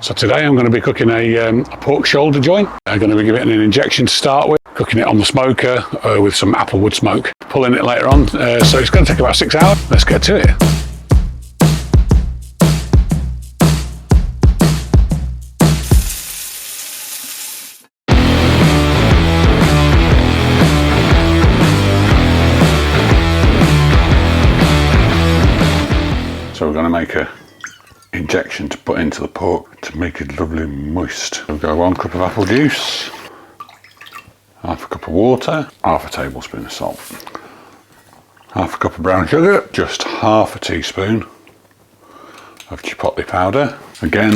So today I'm going to be cooking a pork shoulder joint. I'm going to be giving it an injection to start with, cooking it on the smoker with some applewood smoke, pulling it later on. So it's going to take about 6 hours. Let's get to it. So we're going to make a injection to put into the pork to make it lovely moist. We've got 1 cup of apple juice, half a cup of water, half a tablespoon of salt, half a cup of brown sugar, just half a teaspoon of chipotle powder. Again,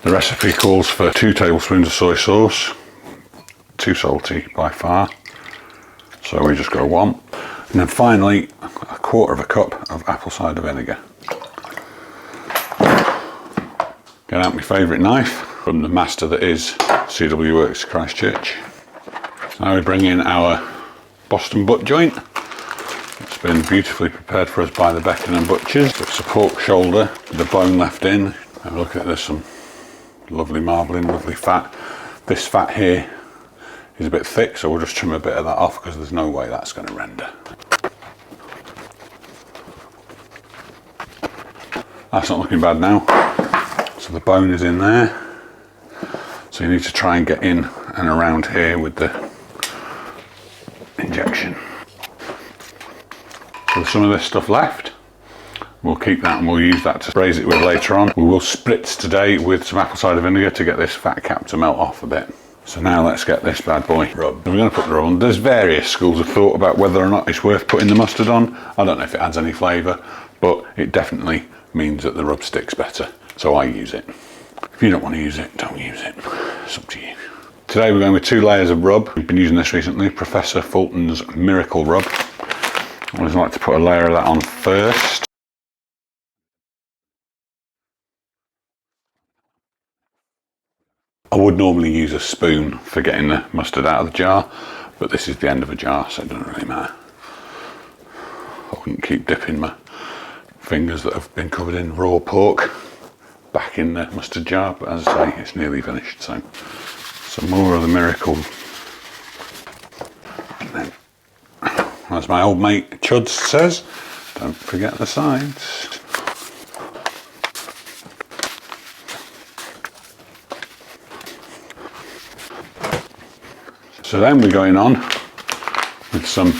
the recipe calls for 2 tablespoons of soy sauce, too salty by far, so we just go 1. And then finally, 1/4 cup of apple cider vinegar. Get out my favourite knife from the master that is CW Works Christchurch. So now we bring in our Boston butt joint. It's been beautifully prepared for us by the Beckenham butchers. It's a pork shoulder with the bone left in. Have a look at this, some lovely marbling, lovely fat. This fat here is a bit thick, so we'll just trim a bit of that off because there's no way that's going to render. That's not looking bad now. So the bone is in there. So you need to try and get in and around here with the injection. So there's some of this stuff left. We'll keep that and we'll use that to braise it with later on. We will spritz today with some apple cider vinegar to get this fat cap to melt off a bit. So now let's get this bad boy rubbed. We're going to put the rub on. There's various schools of thought about whether or not it's worth putting the mustard on. I don't know if it adds any flavour, but it definitely means that the rub sticks better. So I use it. If you don't want to use it, don't use it. It's up to you. Today we're going with 2 layers of rub. We've been using this recently, Professor Fulton's Miracle Rub. I always like to put a layer of that on first. I would normally use a spoon for getting the mustard out of the jar, but this is the end of a jar, so it doesn't really matter. I wouldn't keep dipping my fingers that have been covered in raw pork back in the mustard jar, but as I say, it's nearly finished, so some more of the Miracle. And then, as my old mate Chuds says, don't forget the sides. So then we're going on with some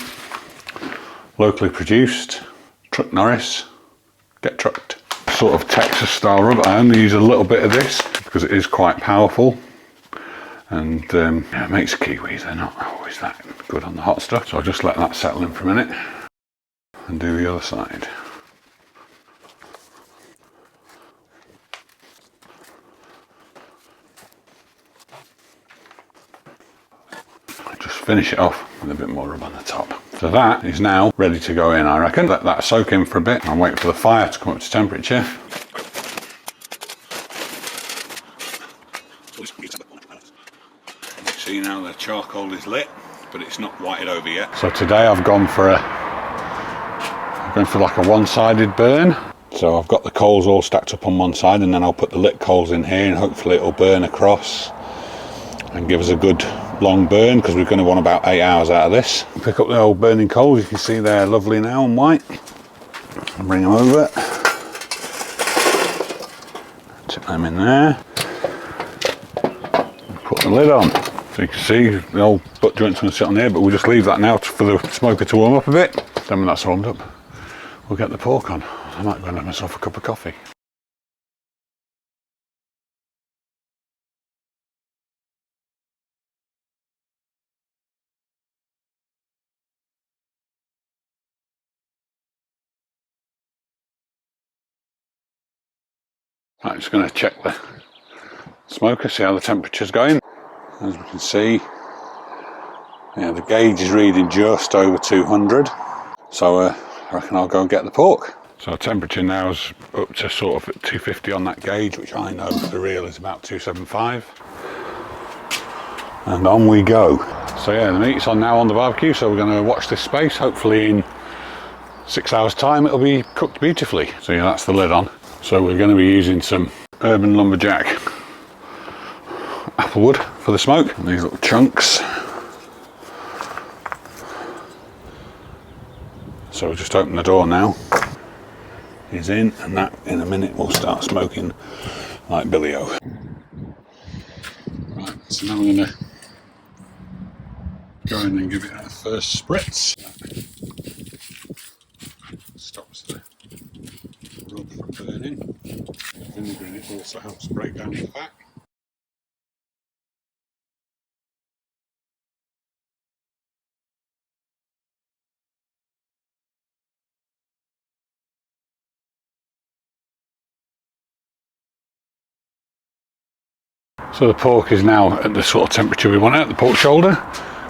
locally produced Truck Norris Get Trucked sort of Texas style rub. I only use a little bit of this because it is quite powerful, and it makes kiwis, they're not always that good on the hot stuff, so I'll just let that settle in for a minute and do the other side. Just finish it off with a bit more rub on the top. So that is now ready to go in, I reckon. Let that soak in for a bit and wait for the fire to come up to temperature. See now the charcoal is lit, but it's not whited over yet. So today I've gone for like a one-sided burn. So I've got the coals all stacked up on one side, and then I'll put the lit coals in here, and hopefully it'll burn across and give us a good long burn, because we're going to want about 8 hours out of this. Pick up the old burning coals. You can see they're lovely now and white. I'll bring them over, tip them in there, put the lid on. So you can see the old butt joint's going to sit on there, but we'll just leave that now for the smoker to warm up a bit. Then when that's warmed up, we'll get the pork on. I might go and have myself a cup of coffee. I'm just going to check the smoker, see how the temperature's going. As we can see, yeah, the gauge is reading just over 200. So I reckon I'll go and get the pork. So temperature now is up to sort of at 250 on that gauge, which I know for real is about 275. And on we go. So yeah, the meat's on now on the barbecue, so we're going to watch this space. Hopefully in 6 hours time it'll be cooked beautifully. So yeah, that's the lid on. So we're going to be using some Urban Lumberjack apple wood for the smoke, and these little chunks. So we'll just open the door now. He's in, and that in a minute will start smoking like Billy-O. Right, so now I'm going to go in and give it a first spritz. Stops the rub from burning. Vinegar in it also helps break down the fat. So the pork is now at the sort of temperature we want it, the pork shoulder.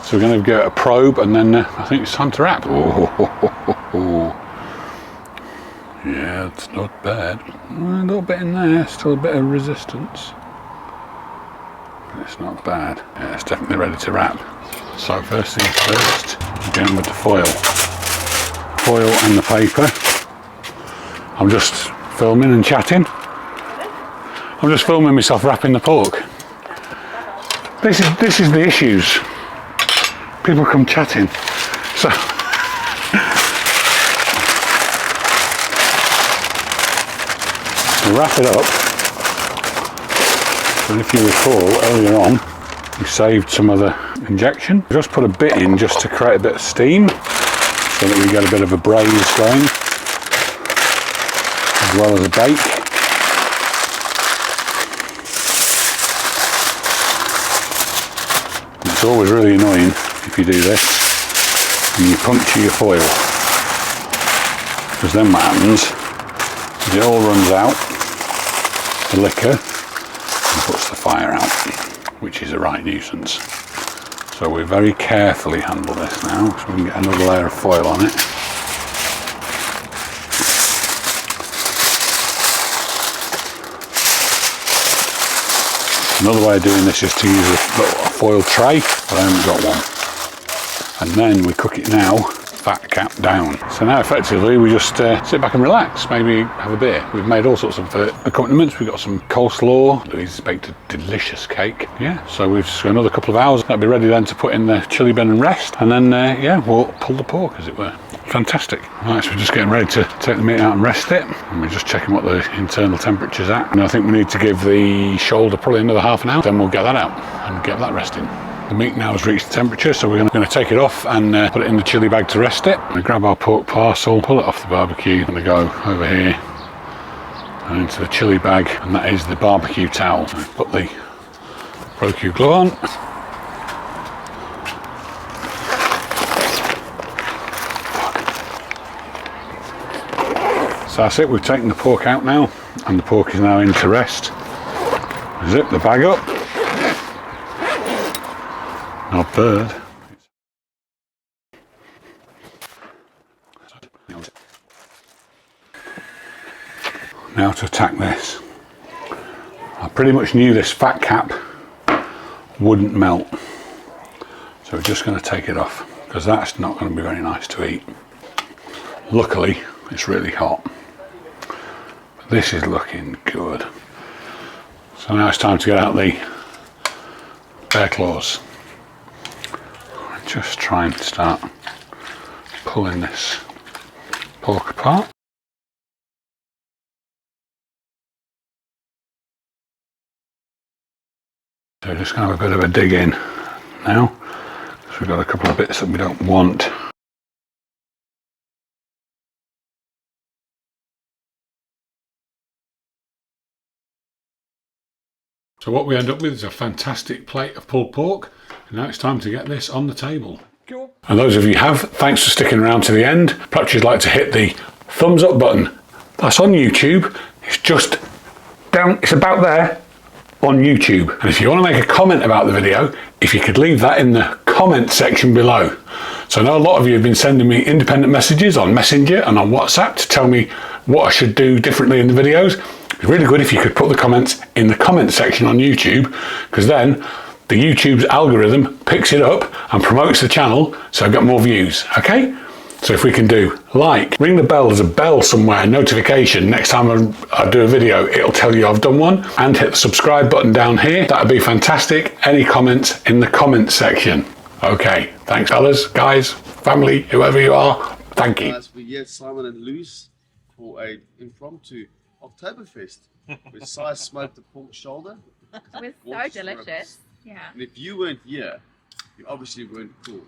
So we're going to get a probe, and then I think it's time to wrap. Oh. Yeah, it's not bad. A little bit in there, still a bit of resistance. It's not bad. Yeah, it's definitely ready to wrap. So first things first, again with the foil. Foil and the paper. I'm just filming and chatting. I'm just filming myself wrapping the pork. This is the issues. People come chatting. So we wrap it up. And if you recall earlier on, we saved some of the injection. We just put a bit in just to create a bit of steam, so that we get a bit of a braise going, as well as a bake. It's always really annoying if you do this and you puncture your foil, because then what happens is it all runs out, the liquor, and puts the fire out, which is a right nuisance. So we very carefully handle this now, so we can get another layer of foil on it. Another way of doing this is to use a foil tray, but I haven't got one. And then we cook it now, fat cap down. So now effectively we just sit back and relax, maybe have a beer. We've made all sorts of accompaniments. We've got some coleslaw. He's baked a delicious cake. Yeah, so we've just got another couple of hours. That'll be ready then to put in the chili bin and rest. And then, yeah, we'll pull the pork, as it were. Fantastic. Right, so we're just getting ready to take the meat out and rest it. And we're just checking what the internal temperature's at. And I think we need to give the shoulder probably another half an hour. Then we'll get that out and get that resting. The meat now has reached the temperature, so we're going to take it off and put it in the chili bag to rest it. We grab our pork parcel, pull it off the barbecue, and we go over here and into the chili bag, and that is the barbecue towel. So put the Pro-Q glove on. So that's it, we've taken the pork out now, and the pork is now in to rest. Zip the bag up. Not bird. Now to attack this. I pretty much knew this fat cap wouldn't melt. So we're just going to take it off, because that's not going to be very nice to eat. Luckily, it's really hot. But this is looking good. So now it's time to get out the bear claws. Just try and start pulling this pork apart. So we're just going to have a bit of a dig in now, because we've got a couple of bits that we don't want. So what we end up with is a fantastic plate of pulled pork, and now it's time to get this on the table. And those of you who have, thanks for sticking around to the end. Perhaps you'd like to hit the thumbs up button. That's on YouTube. It's just down, it's about there on YouTube. And if you want to make a comment about the video, if you could leave that in the comment section below. So I know a lot of you have been sending me independent messages on Messenger and on WhatsApp to tell me what I should do differently in the videos. It'd be really good if you could put the comments in the comment section on YouTube, because then the YouTube's algorithm picks it up and promotes the channel, so I get more views, okay? So if we can do like, ring the bell, there's a bell somewhere, notification, next time I do a video, it'll tell you I've done one, and hit the subscribe button down here. That'd be fantastic. Any comments in the comments section. Okay, thanks fellas, guys, family, whoever you are, thank you. We're here, Simon and Luce, for a impromptu Oktoberfest where Si smoked the pork shoulder. It was so delicious. Yeah. And if you weren't here, you obviously weren't cool.